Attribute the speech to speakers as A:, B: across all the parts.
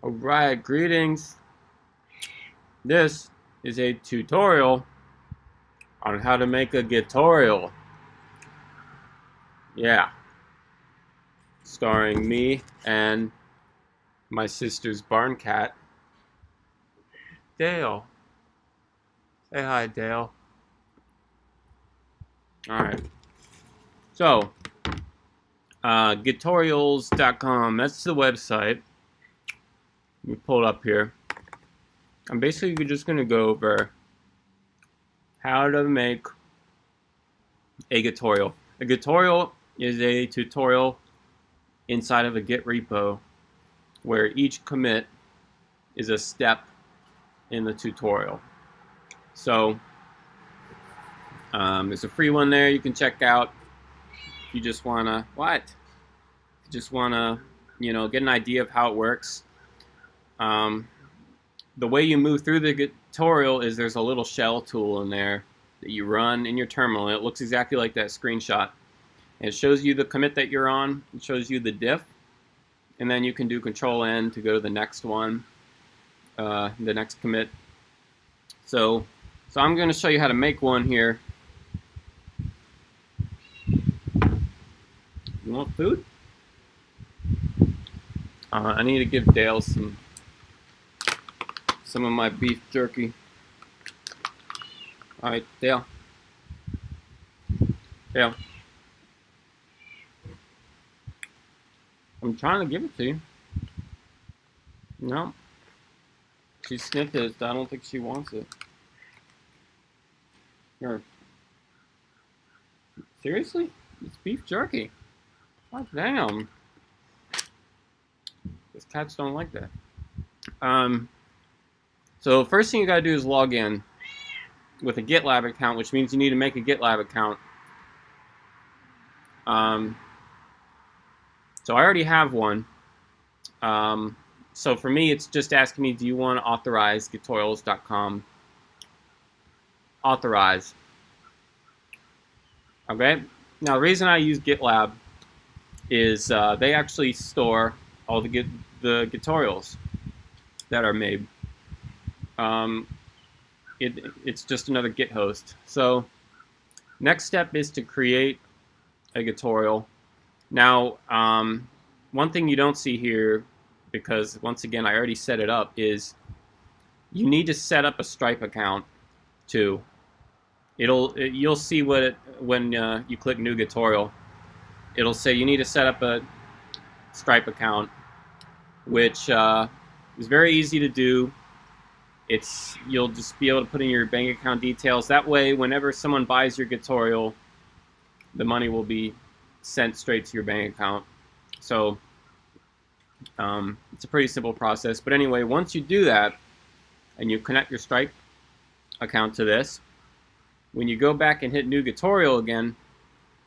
A: Alright, greetings. This is a tutorial on how to make a Gitorial. Yeah. Starring me and my sister's barn cat, Dale. Say hi, Dale. Alright. So, Gitorials.com, that's the website. Let me pull it up here. I'm basically just going to go over how to make a Gitorial. A Gitorial is a tutorial inside of a Git repo where each commit is a step in the tutorial. So there's a free one there you can check out if you just wanna get an idea of how it works. The way you move through the tutorial is there's a little shell tool in there that you run in your terminal, and it looks exactly like that screenshot. And it shows you the commit that you're on, it shows you the diff, and then you can do Control-N to go to the next one, the next commit. So I'm going to show you how to make one here. You want food? I need to give Dale some of my beef jerky. Alright, Dale. Dale. I'm trying to give it to you. No. She sniffed it. I don't think she wants it. Here. Seriously? It's beef jerky. God damn. These cats don't like that. So first thing you gotta do is log in with a GitLab account, which means you need to make a GitLab account. So I already have one. So for me, it's just asking me, do you want to authorize Gitorials.com? Authorize. Okay. Now the reason I use GitLab is they actually store all the Gitorials that are made. It's just another Git host. So next step is to create a Gitorial. Now, one thing you don't see here, because once again I already set it up, is you need to set up a Stripe account too. You'll see when you click New Gitorial. It'll say you need to set up a Stripe account, which is very easy to do. You'll just be able to put in your bank account details. That way, whenever someone buys your Gitorial, the money will be sent straight to your bank account. So it's a pretty simple process. But anyway, once you do that and you connect your Stripe account to this, when you go back and hit New Gitorial again,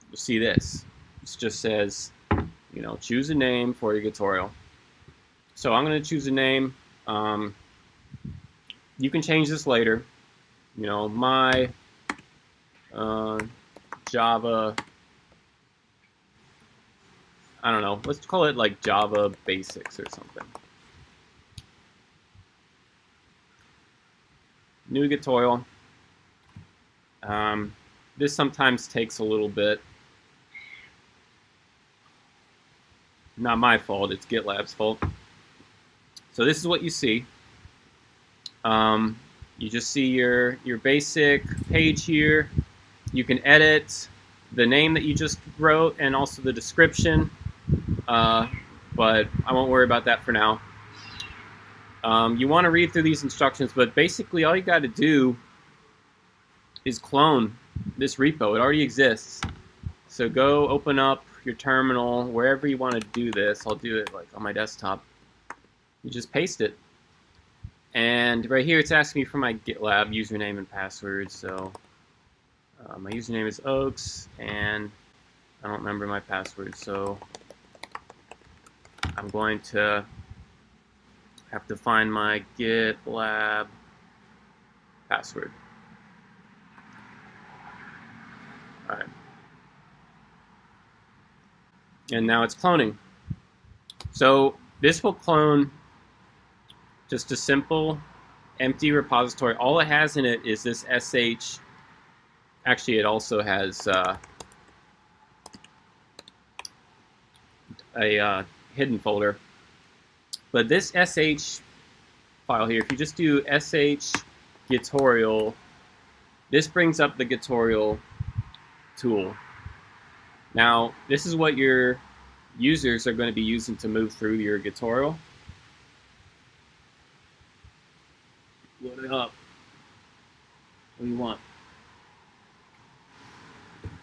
A: you'll see this. It just says, choose a name for your Gitorial. So I'm going to choose a name. You can change this later. My Java, I don't know, let's call it like Java Basics or something. New Gitorial. This sometimes takes a little bit. Not my fault, it's GitLab's fault. So this is what you see. You just see your basic page here. You can edit the name that you just wrote and also the description, but I won't worry about that for now. You want to read through these instructions, but basically all you got to do is clone this repo. It already exists. So go open up your terminal, wherever you want to do this. I'll do it like on my desktop. You just paste it. And right here it's asking me for my GitLab username and password. So my username is Oaks, and I don't remember my password. So I'm going to have to find my GitLab password. Alright. And now it's cloning. So this will clone just a simple empty repository. All it has in it is this sh. Actually, it also has a hidden folder. But this sh file here, if you just do sh Gitorial, this brings up the Gitorial tool. Now, this is what your users are going to be using to move through your Gitorial. Load it up. What do you want?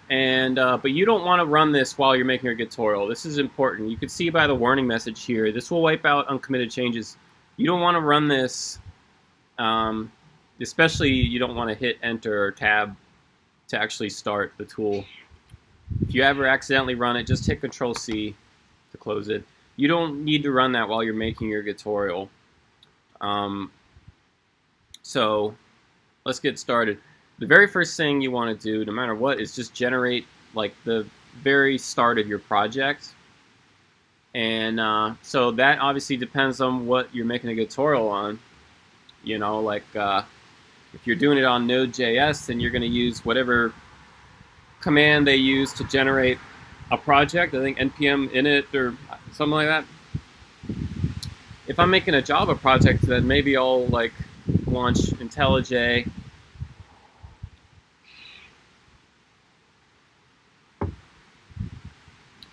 A: And but you don't want to run this while you're making your Gitorial. This is important. You can see by the warning message here, this will wipe out uncommitted changes. You don't want to run this, especially you don't want to hit enter or tab to actually start the tool. If you ever accidentally run it, just hit Control-C to close it. You don't need to run that while you're making your Gitorial. So let's get started. The very first thing you want to do, no matter what, is just generate like the very start of your project. And so that obviously depends on what you're making a Gitorial on. You know, like if you're doing it on Node.js, then you're going to use whatever command they use to generate a project. I think npm init or something like that. If I'm making a Java project, then maybe I'll like launch IntelliJ.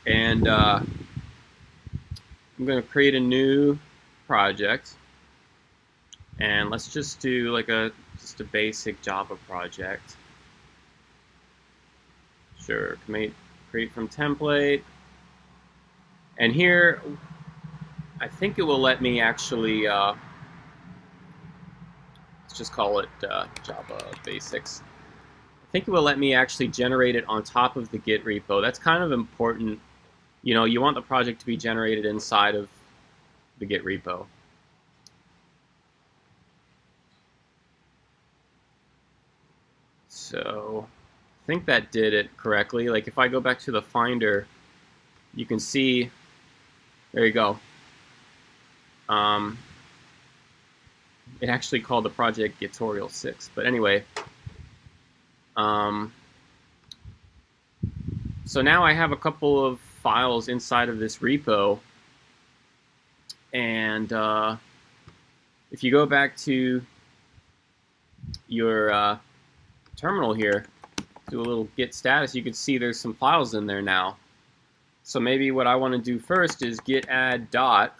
A: And I'm going to create a new project. And let's just do like just a basic Java project. Sure, create from template. And here, I think it will let me actually, let's just call it Java Basics. I think it will let me actually generate it on top of the Git repo. That's kind of important. You know, you want the project to be generated inside of the Git repo. So I think that did it correctly. Like if I go back to the Finder, you can see, there you go. It actually called the project Gitorial 6. But anyway, so now I have a couple of files inside of this repo. And if you go back to your terminal here, do a little git status, you can see there's some files in there now. So maybe what I want to do first is git add dot.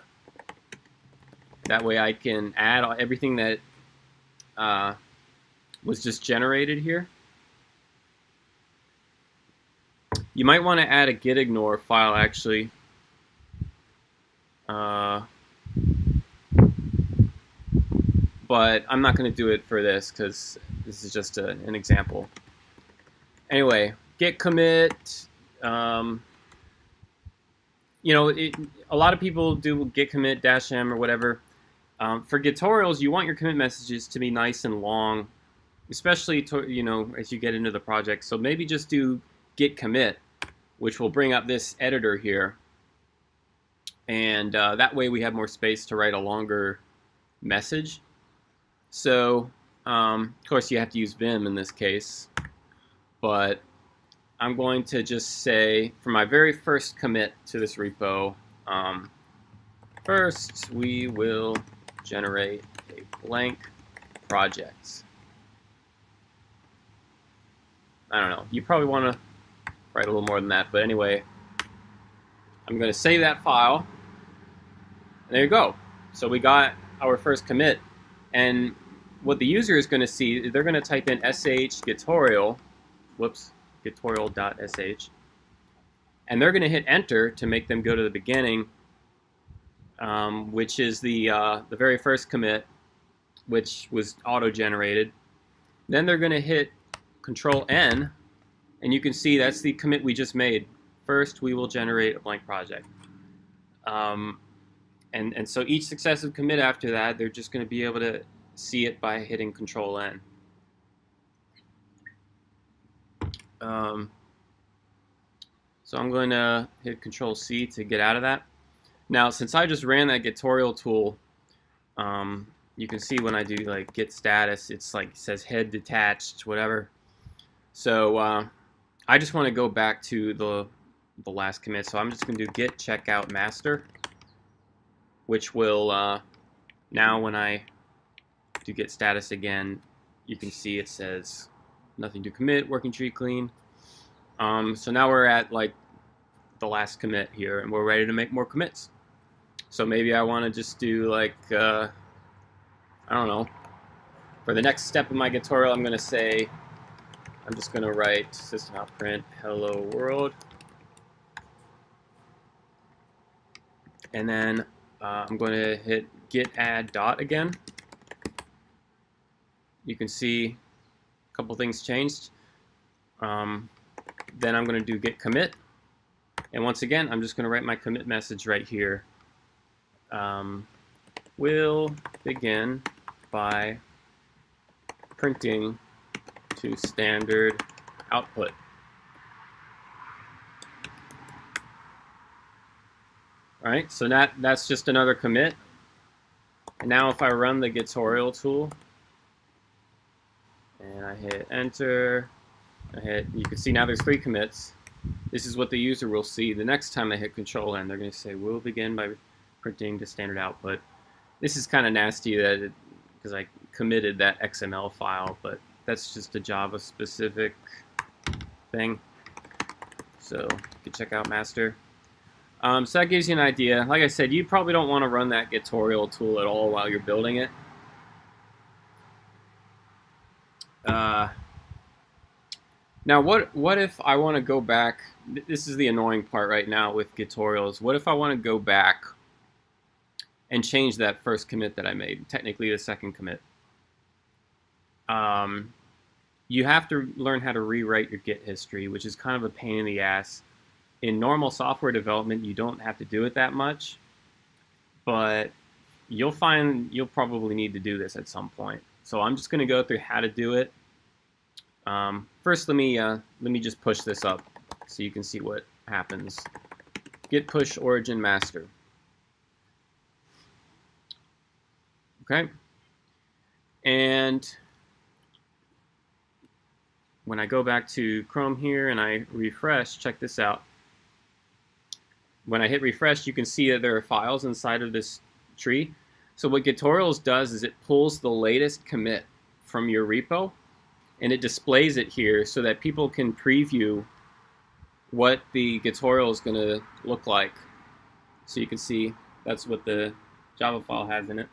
A: That way I can add everything that was just generated here. You might want to add a git ignore file actually. But I'm not going to do it for this because this is just an example. Anyway, git commit. You know, a lot of people do git commit -m or whatever. For Gitorials, you want your commit messages to be nice and long, especially you know, as you get into the project. So maybe just do git commit, which will bring up this editor here, and that way we have more space to write a longer message. So of course you have to use Vim in this case, but I'm going to just say for my very first commit to this repo, first we will generate a blank project. I don't know, you probably want to write a little more than that, but anyway, I'm going to save that file, and there you go. So we got our first commit, and what the user is going to see, they're going to type in sh Gitorial, whoops, Gitorial.sh, and they're going to hit enter to make them go to the beginning, which is the very first commit, which was auto-generated. Then they're going to hit Control-N, and you can see that's the commit we just made. First, we will generate a blank project. And so each successive commit after that, they're just going to be able to see it by hitting Control-N. So I'm going to hit Control-C to get out of that. Now, since I just ran that Gitorial tool, You can see when I do like git status, it's like it says head detached, whatever. So I just want to go back to the last commit. So I'm just going to do git checkout master, which will now when I do git status again, you can see it says nothing to commit, working tree clean. So now we're at like the last commit here, and we're ready to make more commits. So maybe I want to just do like I don't know. For the next step of my Gitorial, I'm going to say, I'm just going to write system.out.print hello world. And then I'm going to hit git add dot again. You can see a couple things changed. Then I'm going to do git commit. And once again, I'm just going to write my commit message right here. We'll begin by printing to standard output. All right, so that's just another commit. And now if I run the Gitorial tool and I hit enter, you can see now there's 3 commits. This is what the user will see the next time they hit Control N. They're going to say, we'll begin by printing to standard output. This is kind of nasty because I committed that XML file, but that's just a Java specific thing. So git checkout master. So that gives you an idea. Like I said, you probably don't want to run that Gitorial tool at all while you're building it. Now, what if I want to go back? This is the annoying part right now with Gitorials. What if I want to go back and change that first commit that I made, technically the second commit? You have to learn how to rewrite your Git history, which is kind of a pain in the ass. In normal software development, you don't have to do it that much, but you'll find you'll probably need to do this at some point. So I'm just going to go through how to do it. First, let me just push this up so you can see what happens. Git push origin master. Okay, and when I go back to Chrome here and I refresh, check this out. When I hit refresh, you can see that there are files inside of this tree. So what Gitorials does is it pulls the latest commit from your repo and it displays it here so that people can preview what the Gitorial is going to look like. So you can see that's what the Java file has in it.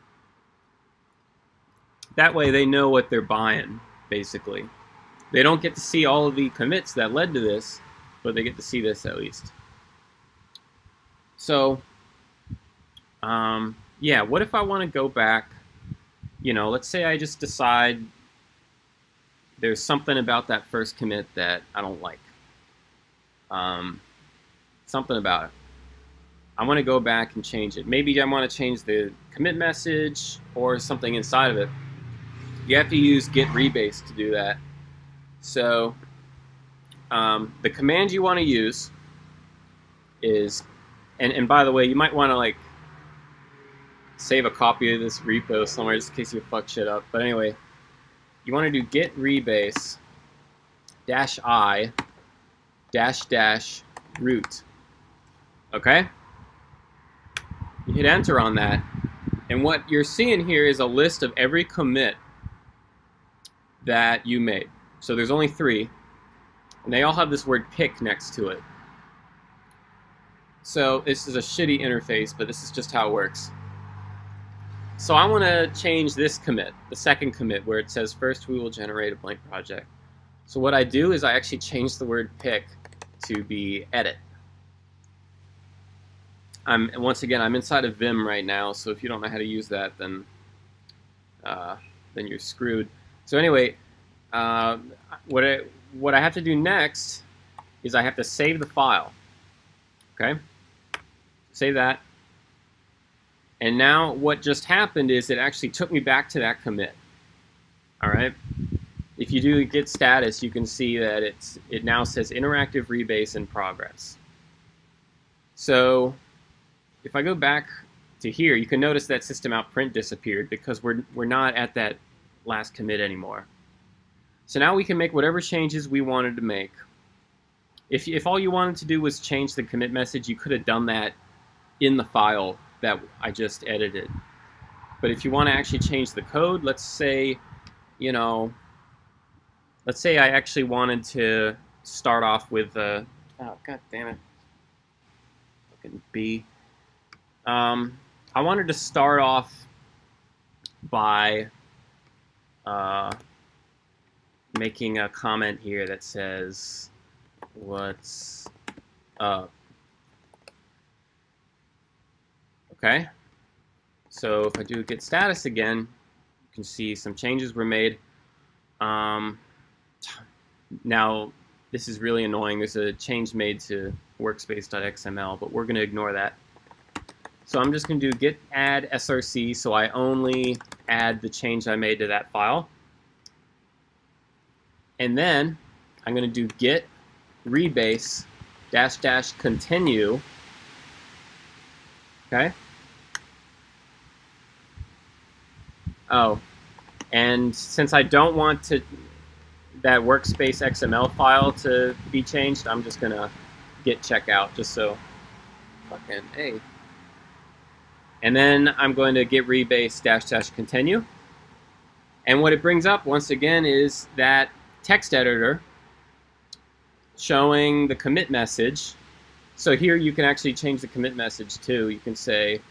A: That way they know what they're buying, basically. They don't get to see all of the commits that led to this, but they get to see this at least. So, yeah, what if I want to go back, let's say I just decide there's something about that first commit that I don't like. Something about it. I want to go back and change it. Maybe I want to change the commit message or something inside of it. You have to use git rebase to do that. So the command you want to use is, and by the way, you might want to save a copy of this repo somewhere just in case you fuck shit up. But anyway, you want to do git rebase -i --root. Okay? You hit enter on that, and what you're seeing here is a list of every commit that you made. So there's only 3, and they all have this word pick next to it. So this is a shitty interface, but this is just how it works. So I want to change this commit, the second commit, where it says first we will generate a blank project. So what I do is I actually change the word pick to be edit. Once again, I'm inside of Vim right now, so if you don't know how to use that, then you're screwed. So anyway, what I have to do next is I have to save the file. Okay, save that. And now what just happened is it actually took me back to that commit. All right. If you do git status, you can see that it now says interactive rebase in progress. So if I go back to here, you can notice that system out print disappeared because we're not at that last commit anymore. So now we can make whatever changes we wanted to make. If all you wanted to do was change the commit message, you could have done that in the file that I just edited. But if you want to actually change the code, let's say, let's say I actually wanted to start off with oh, god damn it, fucking B. I wanted to start off by making a comment here that says, "What's up?" Okay. So if I do get status again, you can see some changes were made. Now, this is really annoying. There's a change made to workspace.xml, but we're going to ignore that. So I'm just going to do git add src, so I only add the change I made to that file. And then I'm going to do git rebase -- continue. Okay. Oh, and since I don't want that workspace XML file to be changed, I'm just going to git checkout, just so fucking hey. And then I'm going to git rebase -- continue. And what it brings up once again is that text editor showing the commit message. So here you can actually change the commit message too. You can say,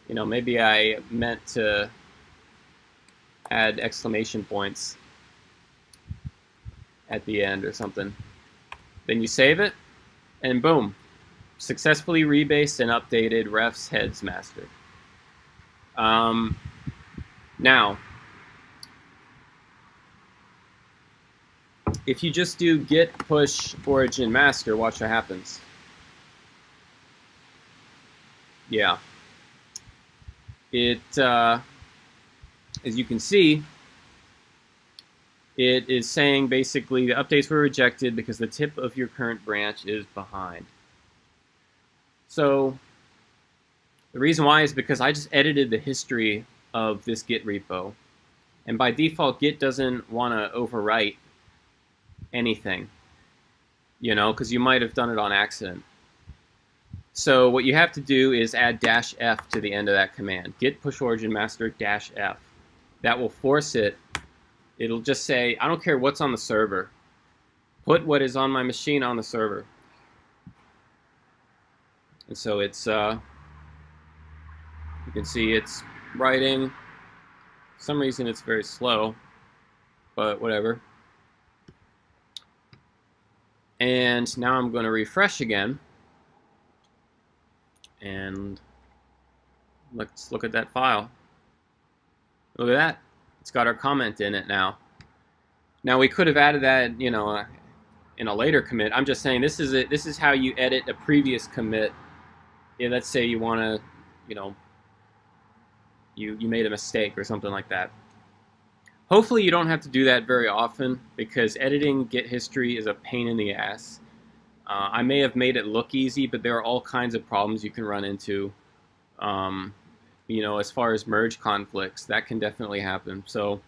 A: maybe I meant to add exclamation points at the end or something. Then you save it, and boom, successfully rebased and updated refs heads master. Now, if you just do git push origin master, watch what happens. Yeah. It, as you can see, it is saying basically the updates were rejected because the tip of your current branch is behind. So the reason why is because I just edited the history of this Git repo. And by default, Git doesn't want to overwrite anything, because you might have done it on accident. So what you have to do is add -f to the end of that command. Git push origin master -f. That will force it. It'll just say, I don't care what's on the server. Put what is on my machine on the server. And so it's, you can see it's writing. For some reason it's very slow, but whatever. And now I'm going to refresh again. And let's look at that file. Look at that. It's got our comment in it now. Now we could have added that, in a later commit. I'm just saying this is it. This is how you edit a previous commit. Yeah, let's say you want to, you made a mistake or something like that. Hopefully you don't have to do that very often, because editing Git history is a pain in the ass. I may have made it look easy, but there are all kinds of problems you can run into. As far as merge conflicts, that can definitely happen. So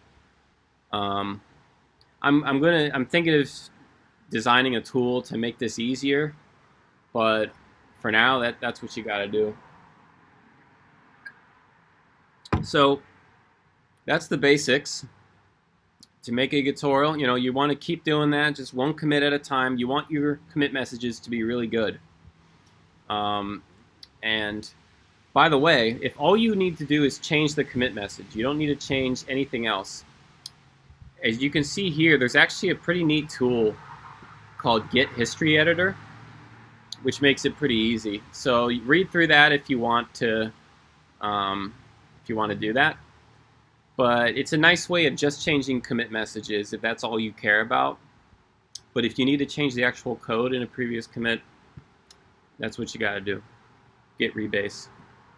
A: I'm thinking of designing a tool to make this easier, but for now that's what you got to do. So that's the basics. To make a Gitorial, you want to keep doing that, just one commit at a time. You want your commit messages to be really good. And by the way, if all you need to do is change the commit message, you don't need to change anything else. As you can see here, there's actually a pretty neat tool called Git History Editor, which makes it pretty easy. So read through that if you want to do that. But it's a nice way of just changing commit messages if that's all you care about. But if you need to change the actual code in a previous commit, that's what you got to do. Git rebase.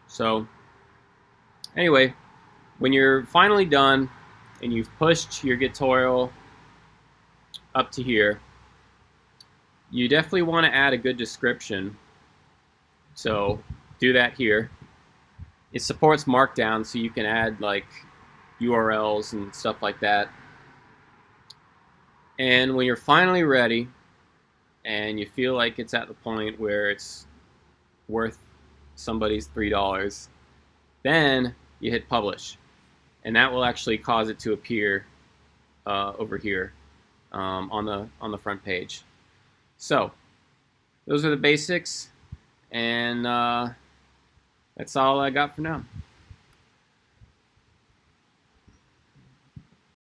A: So anyway, when you're finally done and you've pushed your Gitorial up to here, you definitely want to add a good description. So do that here. it supports Markdown, so you can add like URLs and stuff like that. And when you're finally ready and you feel like it's at the point where it's worth somebody's $3, then you hit publish, and that will actually cause it to appear over here on the front page. So those are the basics, and that's all I got for now.